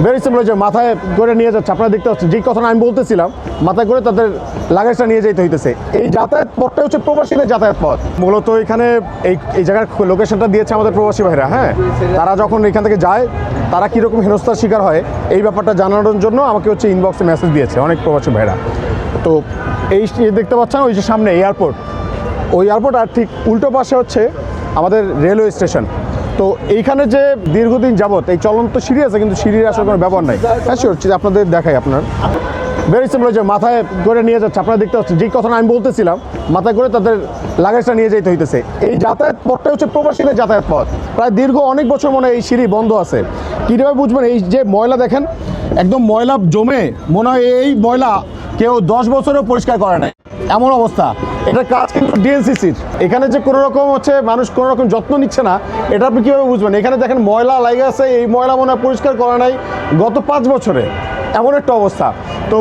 Very simple, যে মাথায় করে নিয়ে যাচ্ছে, আপনারা দেখতে পাচ্ছেন যে কথাটা আমি বলতেছিলাম, মাথায় করে তাদের লাগেজটা নিয়ে যেতে হইতেছে। এই যাতায়াত পথটা হচ্ছে প্রবাসীদের যাতায়াত পথ। মূলত এখানে এই জায়গার লোকেশনটা দিয়েছে আমাদের প্রবাসী ভাইরা। হ্যাঁ, তারা যখন এখান থেকে যায় তারা কীরকম হেনস্থার শিকার হয় এই ব্যাপারটা জানানোর জন্য আমাকে হচ্ছে ইনবক্সে মেসেজ দিয়েছে অনেক প্রবাসী ভাইরা। তো এই দেখতে পাচ্ছেন ওই যে সামনে এয়ারপোর্ট, ওই এয়ারপোর্ট, আর ঠিক উল্টো পাশে হচ্ছে আমাদের রেলওয়ে স্টেশন। তো এইখানে যে দীর্ঘদিন যাবত এই চলন্ত সিঁড়ি আছে, কিন্তু সিঁড়ির আসলে কোনো ব্যবহার নাই। হ্যাঁ শিওর, আপনাদের দেখাই। আপনার ভেরি সিম্পল, যে মাথায় করে নিয়ে যাচ্ছে, আপনারা দেখতে পাচ্ছেন যে কথাটা আমি বলতেছিলাম, মাথায় করে তাদের লাগেজটা নিয়ে যেতে হইতেছে। এই যাতায়াত পথটা হচ্ছে প্রবাসীদের যাতায়াত পথ। প্রায় দীর্ঘ অনেক বছর মনে হয় এই সিঁড়ি বন্ধ আছে। কীভাবে বুঝবেন? এই যে ময়লা দেখেন, একদম ময়লা জমে, মনে হয় এই ময়লা কেউ 10 বছরেও পরিষ্কার করে নাই, এমন অবস্থা। এটার কাজ কিন্তু ডিএনসিসির। এখানে যে কোনো রকম হচ্ছে মানুষ কোনো রকম যত্ন নিচ্ছে না, এটা আপনি কীভাবে বুঝবেন? এখানে দেখেন ময়লা লাগে আছে, এই ময়লা মনে হয় পরিষ্কার করা নাই গত 5 বছরে, এমন একটা অবস্থা। তো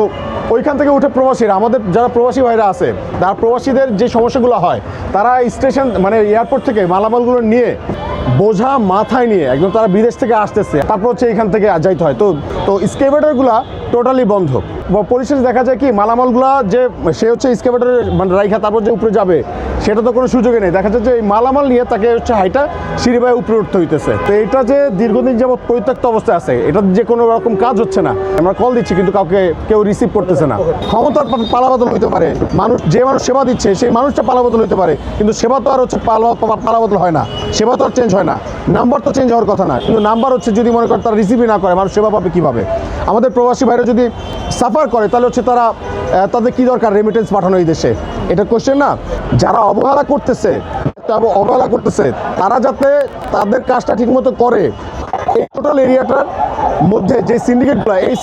ওইখান থেকে উঠে প্রবাসীরা, আমাদের যারা প্রবাসী ভাইরা আছে, তারা প্রবাসীদের যে সমস্যাগুলো হয়, তারা স্টেশন মানে এয়ারপোর্ট থেকে মালামালগুলো নিয়ে বোঝা মাথায় নিয়ে একদম তারা বিদেশ থেকে আসতেছে, তারপর হচ্ছে এখান থেকে যাইতে হয়। তো স্কেভেটরগুলা টোটালি বন্ধ। পরিশেষে দেখা যায় কি, মালামালগুলা যে সে হচ্ছে স্কেভেটরে মানে রাইখা তারপর যে উপরে যাবে, সেটা তো কোনো সুযোগই নেই। দেখা যাচ্ছে যে এই মালামাল নিয়ে তাকে হচ্ছে হাইটা সিঁড়ি বায়ে উপরে উঠতে হইতেছে। তো এটা যে দীর্ঘদিন যাবত পরিত্যক্ত অবস্থায় আছে, এটা যে কোনো রকম কাজ হচ্ছে না। আমরা কল দিচ্ছি কিন্তু কেউ রিসিভ করতেছে না। ক্ষমতার পালাবদল হইতে পারে, যে মানুষ সেবা দিচ্ছে সেই মানুষটা পালাবদল হইতে পারে, কিন্তু সেবা তো আর হচ্ছে পালাবদল হয় না, সেবা তো আর চেঞ্জ হয় না, নাম্বার তো চেঞ্জ হওয়ার কথা না। কিন্তু নাম্বার হচ্ছে যদি মনে করে তারা রিসিভই না করে, মানুষ সেবা পাবে কীভাবে? আমাদের প্রবাসী ভাইরা যদি সাফার করে তাহলে হচ্ছে তাদের কী দরকার রেমিটেন্স পাঠানো এই দেশে? এটা কোশ্চেন না? যারা অবহেলা করতেছে তারা যাতে তাদের কাজটা ঠিকমতো করে। এই টোটাল এরিয়াটার মধ্যে যে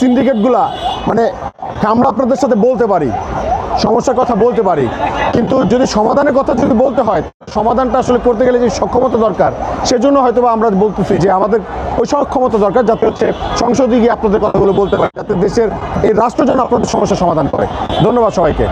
সিন্ডিকেটগুলা মানে আমরা আপনাদের সাথে বলতে পারি, সমস্যার কথা বলতে পারি, কিন্তু যদি সমাধানের কথা যদি বলতে হয়, সমাধানটা আসলে করতে গেলে যে সক্ষমতা দরকার, সেজন্য হয়তো আমরা বলতেছি যে আমাদের ওই সক্ষমতা দরকার, যাতে হচ্ছে সংসদে গিয়ে আপনাদের কথাগুলো বলতে পারে, যাতে দেশের এই রাষ্ট্র যেন আপনাদের সমস্যার সমাধান করে। ধন্যবাদ সবাইকে।